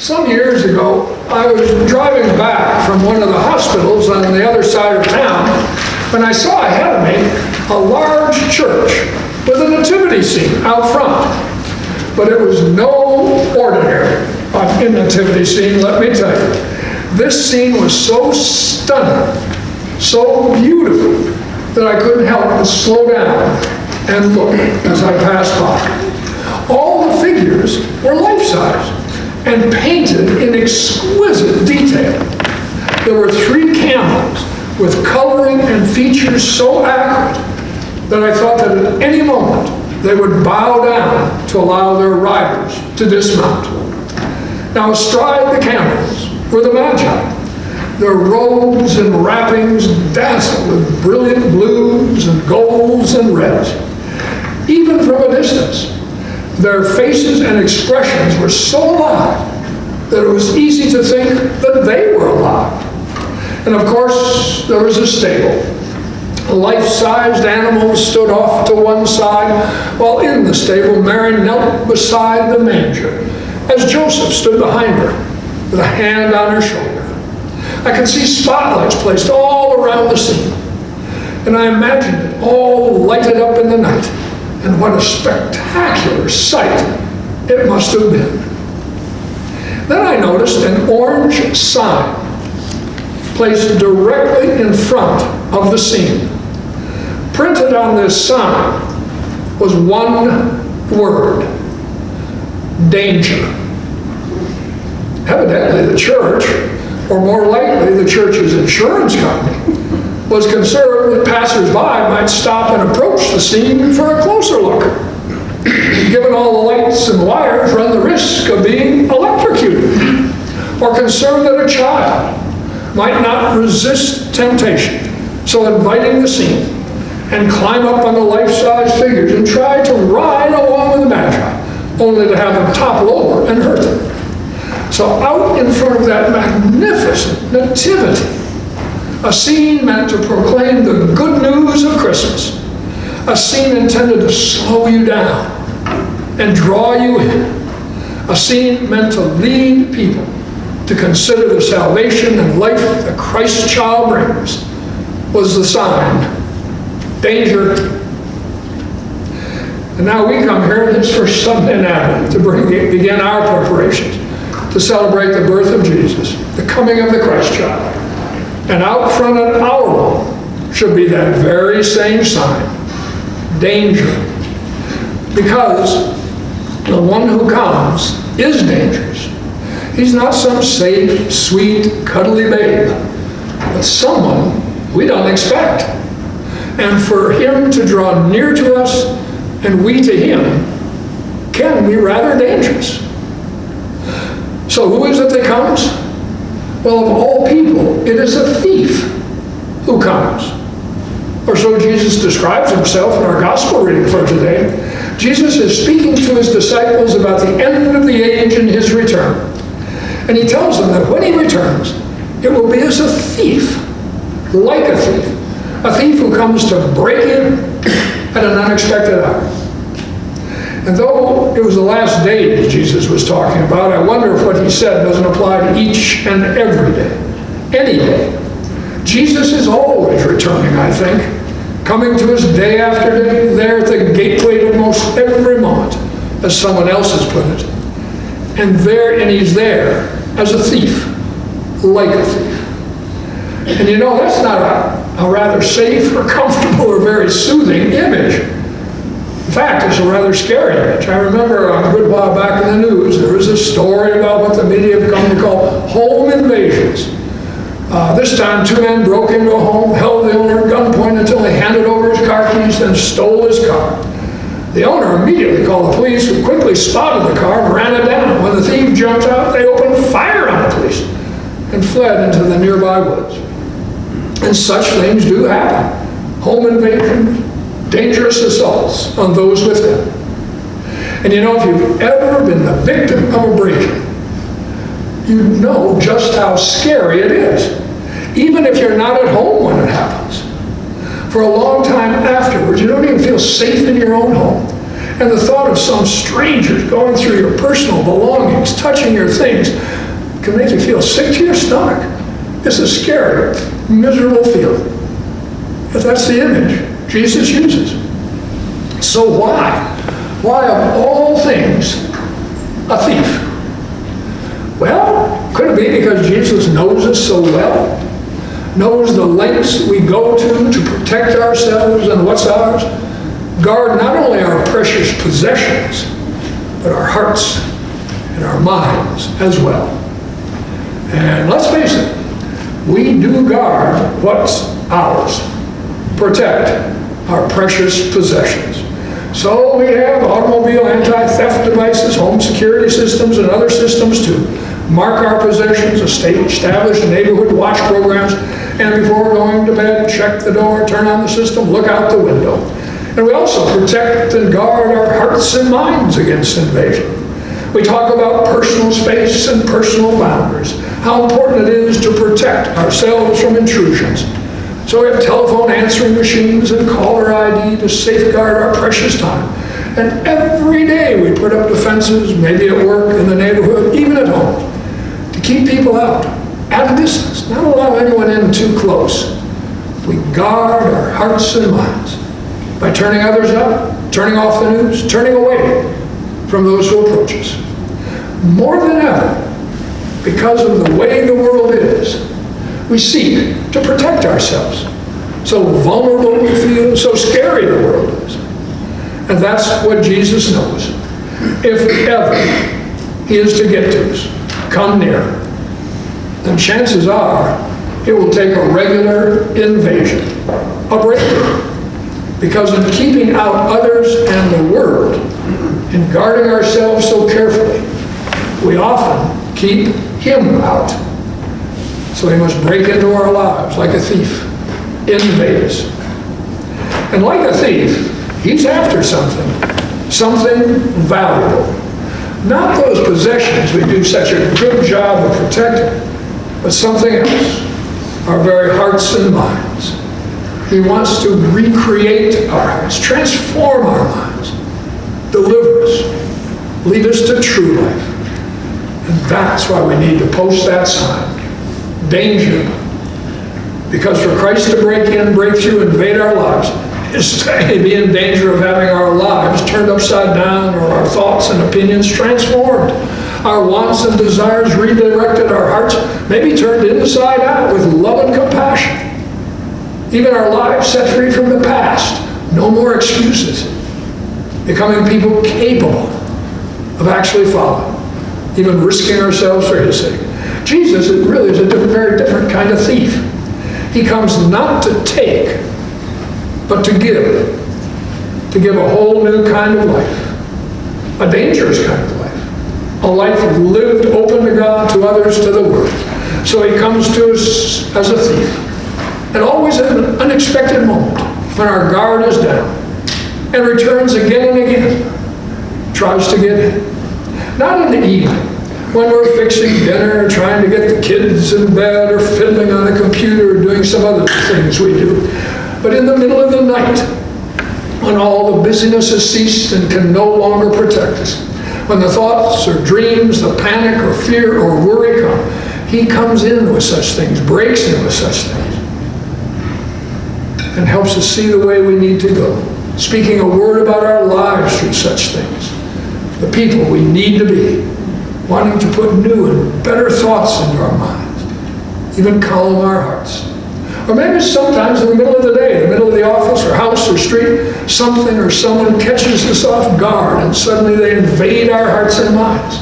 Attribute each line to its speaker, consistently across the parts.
Speaker 1: Some years ago, I was driving back from one of the hospitals on the other side of town when I saw ahead of me a large church with a nativity scene out front. But it was no ordinary nativity scene, let me tell you. This scene was so stunning, so beautiful, that I couldn't help but slow down and look as I passed by. All the figures were life-size and painted in exquisite detail. There were 3 camels with coloring and features so accurate that I thought that at any moment they would bow down to allow their riders to dismount. Now astride the camels were the Magi. Their robes and wrappings dazzled with brilliant blues and golds and reds. Even from a distance, their faces and expressions were so alive that it was easy to think that they were alive. And of course, there was a stable. Life-sized animals stood off to one side, while in the stable Mary knelt beside the manger, as Joseph stood behind her with a hand on her shoulder. I could see spotlights placed all around the scene, and I imagined it all lighted up in the night. And what a spectacular sight it must have been. Then I noticed an orange sign placed directly in front of the scene. Printed on this sign was one word: danger. Evidently the church, or more likely the church's insurance company, was concerned that passers-by might stop and approach the scene for a closer look. Given all the lights and wires run the risk of being electrocuted, or concerned that a child might not resist temptation, so inviting the scene and climb up on the life-size figures and try to ride along with the Magi, only to have them topple over and hurt them. So out in front of that magnificent nativity, a scene meant to proclaim the good news of Christmas, a scene intended to slow you down and draw you in, a scene meant to lead people to consider the salvation and life that Christ's child brings, was the sign: danger. And now we come here this first Sunday in Advent to begin our preparations to celebrate the birth of Jesus, the coming of the Christ child. And out front on our wall should be that very same sign: danger. Because the one who comes is dangerous. He's not some safe, sweet, cuddly babe, but someone we don't expect. And for him to draw near to us and we to him can be rather dangerous. So who is it that comes? Well, of all people, it is a thief who comes. Or so Jesus describes himself in our gospel reading for today. Jesus is speaking to his disciples about the end of the age and his return. And he tells them that when he returns, it will be as a thief, like a thief who comes to break in at an unexpected hour. And though it was the last days Jesus was talking about, I wonder if what he said doesn't apply to each and every day, any day. Jesus is always returning, I think, coming to us day after day, there at the gateway to most every moment, as someone else has put it. And he's there as a thief, like a thief. And you know, that's not a rather safe or comfortable or very soothing image. In fact, it's a rather scary image. I remember a good while back in the news, there was a story about what the media have come to call home invasions. This time, 2 men broke into a home, held the owner at gunpoint until they handed over his car keys, then stole his car. The owner immediately called the police, who quickly spotted the car and ran it down. When the thief jumped out, they opened fire on the police and fled into the nearby woods. And such things do happen. Home invasions, dangerous assaults on those with him. And you know, if you've ever been the victim of a break-in, you know just how scary it is, even if you're not at home when it happens. For a long time afterwards, you don't even feel safe in your own home. And the thought of some strangers going through your personal belongings, touching your things, can make you feel sick to your stomach. It's a scary, miserable feeling. But that's the image Jesus uses. So why? Why of all things, a thief? Well, could it be because Jesus knows us so well? Knows the lengths we go to protect ourselves and what's ours? Guard not only our precious possessions, but our hearts and our minds as well. And let's face it, we do guard what's ours, protect our precious possessions. So we have automobile anti-theft devices, home security systems, and other systems to mark our possessions, establish neighborhood watch programs, and before going to bed, check the door, turn on the system, look out the window. And we also protect and guard our hearts and minds against invasion. We talk about personal space and personal boundaries, how important it is to protect ourselves from intrusions. So we have telephone answering machines and caller ID to safeguard our precious time. And every day we put up defenses, maybe at work, in the neighborhood, even at home, to keep people out, at a distance, not allow anyone in too close. We guard our hearts and minds by turning others out, turning off the news, turning away from those who approach us. More than ever, because of the way the world is, we seek to protect ourselves. So vulnerable we feel, so scary the world is. And that's what Jesus knows. If ever he is to get to us, come near, then chances are it will take a regular invasion, a breakthrough. Because in keeping out others and the world, in guarding ourselves so carefully, we often keep him out. So he must break into our lives like a thief, invade us. And like a thief, he's after something valuable. Not those possessions we do such a good job of protecting, but something else, our very hearts and minds. He wants to recreate our hearts, transform our minds, deliver us, lead us to true life. And that's why we need to post that sign. Danger. Because for Christ to break in, break through, invade our lives, is to be in danger of having our lives turned upside down or our thoughts and opinions transformed. Our wants and desires redirected, our hearts maybe turned inside out with love and compassion. Even our lives set free from the past. No more excuses. Becoming people capable of actually following, even risking ourselves for his sake. Jesus really is a very different kind of thief. He comes not to take, but to give. To give a whole new kind of life. A dangerous kind of life. A life lived open to God, to others, to the world. So he comes to us as a thief. And always at an unexpected moment, when our guard is down, and returns again and again, tries to get in. Not in the evening, when we're fixing dinner, trying to get the kids in bed, or fiddling on the computer, or doing some other things we do, but in the middle of the night, when all the busyness has ceased and can no longer protect us, when the thoughts or dreams, the panic or fear or worry come, he comes in with such things, breaks in with such things, and helps us see the way we need to go, speaking a word about our lives through such things, the people we need to be, wanting to put new and better thoughts into our minds, even calm our hearts. Or maybe sometimes in the middle of the day, in the middle of the office or house or street, something or someone catches us off guard and suddenly they invade our hearts and minds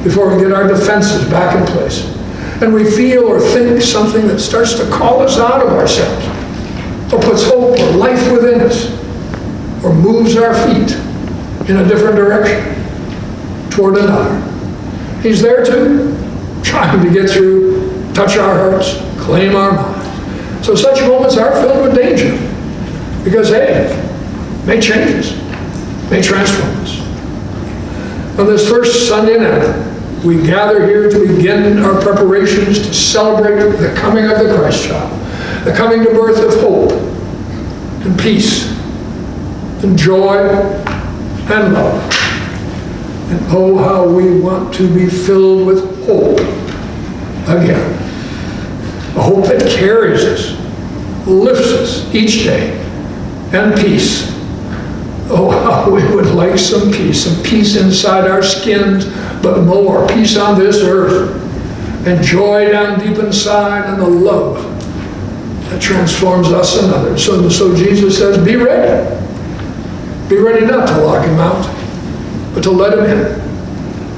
Speaker 1: before we get our defenses back in place. And we feel or think something that starts to call us out of ourselves, or puts hope or life within us, or moves our feet in a different direction toward another. He's there too, trying to get through, touch our hearts, claim our minds. So such moments are filled with danger, because hey, may change us, may transform us. On this first Sunday night, we gather here to begin our preparations to celebrate the coming of the Christ child, the coming to birth of hope and peace and joy and love. And oh, how we want to be filled with hope again. A hope that carries us, lifts us each day, and peace. Oh, how we would like some peace inside our skins, but more peace on this earth, and joy down deep inside, and the love that transforms us and others. So Jesus says, be ready. Be ready not to lock him out, but to let him in.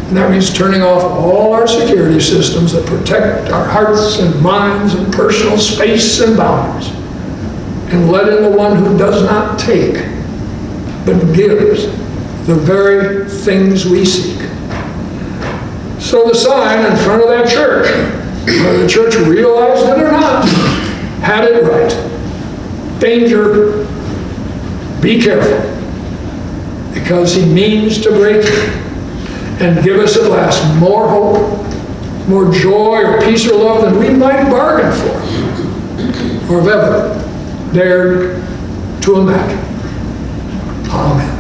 Speaker 1: And that means turning off all our security systems that protect our hearts and minds and personal space and boundaries, and let in the one who does not take, but gives the very things we seek. So the sign in front of that church, whether the church realized it or not, had it right. Danger, be careful, because he means to break in and give us at last more hope, more joy or peace or love than we might bargain for or have ever dared to imagine. Amen.